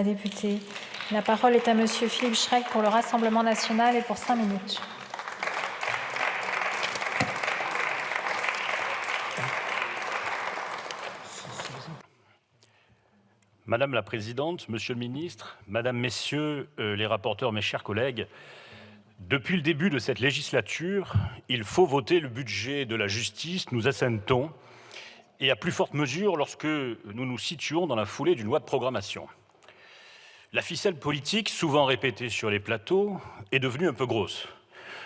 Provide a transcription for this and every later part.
Député. La parole est à Monsieur Philippe Schreck pour le Rassemblement national et pour 5 minutes. Madame la Présidente, Monsieur le Ministre, Madame, Messieurs les rapporteurs, mes chers collègues, depuis le début de cette législature, il faut voter le budget de la justice, nous assène-t-on, et à plus forte mesure lorsque nous nous situons dans la foulée d'une loi de programmation. La ficelle politique, souvent répétée sur les plateaux, est devenue un peu grosse.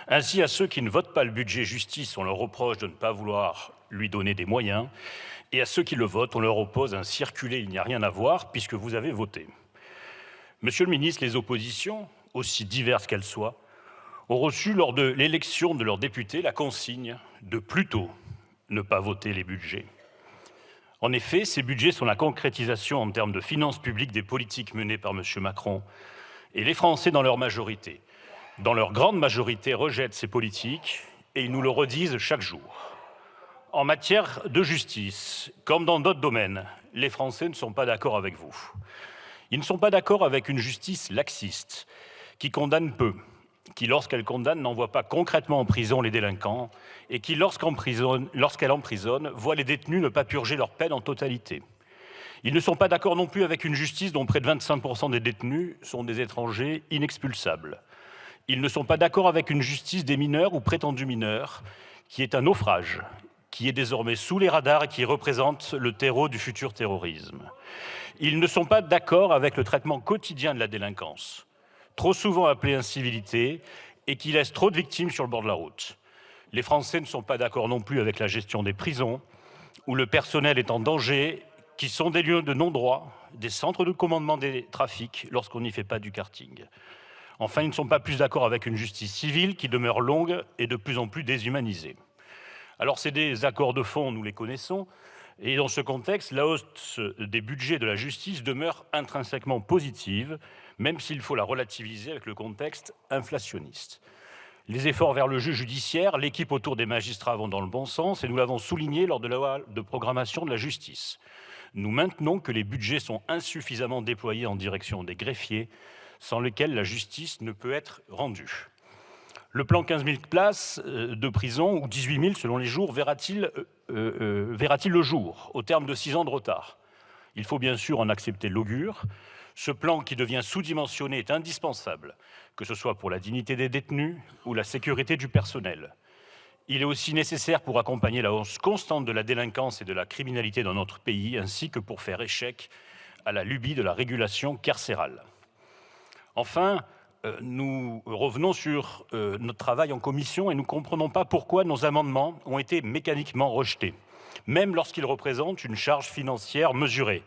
Ainsi, à ceux qui ne votent pas le budget justice, on leur reproche de ne pas vouloir lui donner des moyens, et à ceux qui le votent, on leur oppose un circulé, il n'y a rien à voir, puisque vous avez voté. Monsieur le ministre, les oppositions, aussi diverses qu'elles soient, ont reçu lors de l'élection de leurs députés la consigne de plutôt ne pas voter les budgets. En effet, ces budgets sont la concrétisation en termes de finances publiques des politiques menées par M. Macron, et les Français, dans leur majorité, dans leur grande majorité, rejettent ces politiques, et ils nous le redisent chaque jour. En matière de justice, comme dans d'autres domaines, les Français ne sont pas d'accord avec vous. Ils ne sont pas d'accord avec une justice laxiste, qui condamne peu, qui, lorsqu'elle condamne, n'envoie pas concrètement en prison les délinquants, et qui, lorsqu'elle emprisonne, voit les détenus ne pas purger leur peine en totalité. Ils ne sont pas d'accord non plus avec une justice dont près de 25% des détenus sont des étrangers inexpulsables. Ils ne sont pas d'accord avec une justice des mineurs ou prétendus mineurs, qui est un naufrage, qui est désormais sous les radars et qui représente le terreau du futur terrorisme. Ils ne sont pas d'accord avec le traitement quotidien de la délinquance, trop souvent appelée incivilité, et qui laisse trop de victimes sur le bord de la route. Les Français ne sont pas d'accord non plus avec la gestion des prisons, où le personnel est en danger, qui sont des lieux de non-droit, des centres de commandement des trafics lorsqu'on n'y fait pas du karting. Enfin, ils ne sont pas plus d'accord avec une justice civile qui demeure longue et de plus en plus déshumanisée. Alors, ces désaccords de fond, nous les connaissons, et dans ce contexte, la hausse des budgets de la justice demeure intrinsèquement positive, même s'il faut la relativiser avec le contexte inflationniste. Les efforts vers le juge judiciaire, l'équipe autour des magistrats vont dans le bon sens, et nous l'avons souligné lors de la loi de programmation de la justice. Nous maintenons que les budgets sont insuffisamment déployés en direction des greffiers, sans lesquels la justice ne peut être rendue. Le plan 15 000 places de prison, ou 18 000 selon les jours, verra-t-il le jour, au terme de 6 ans de retard? Il faut bien sûr en accepter l'augure. Ce plan qui devient sous-dimensionné est indispensable, que ce soit pour la dignité des détenus ou la sécurité du personnel. Il est aussi nécessaire pour accompagner la hausse constante de la délinquance et de la criminalité dans notre pays, ainsi que pour faire échec à la lubie de la régulation carcérale. Enfin, nous revenons sur notre travail en commission et nous ne comprenons pas pourquoi nos amendements ont été mécaniquement rejetés, même lorsqu'ils représentent une charge financière mesurée.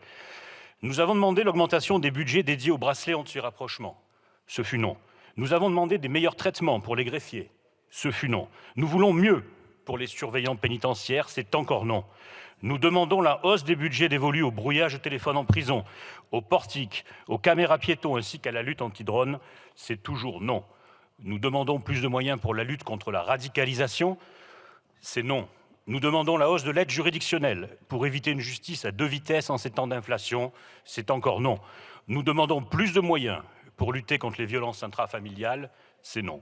Nous avons demandé l'augmentation des budgets dédiés aux bracelets anti-rapprochement. Ce fut non. Nous avons demandé des meilleurs traitements pour les greffiers. Ce fut non. Nous voulons mieux pour les surveillants pénitentiaires. C'est encore non. Nous demandons la hausse des budgets dévolus au brouillage de téléphone en prison, aux portiques, aux caméras piétons ainsi qu'à la lutte anti-drone. C'est toujours non. Nous demandons plus de moyens pour la lutte contre la radicalisation. C'est non. Nous demandons la hausse de l'aide juridictionnelle pour éviter une justice à 2 vitesses en ces temps d'inflation. C'est encore non. Nous demandons plus de moyens pour lutter contre les violences intrafamiliales. C'est non.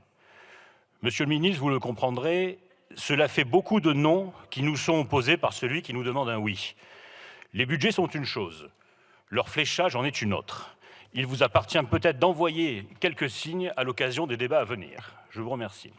Monsieur le ministre, vous le comprendrez, cela fait beaucoup de non qui nous sont opposés par celui qui nous demande un oui. Les budgets sont une chose, leur fléchage en est une autre. Il vous appartient peut-être d'envoyer quelques signes à l'occasion des débats à venir. Je vous remercie.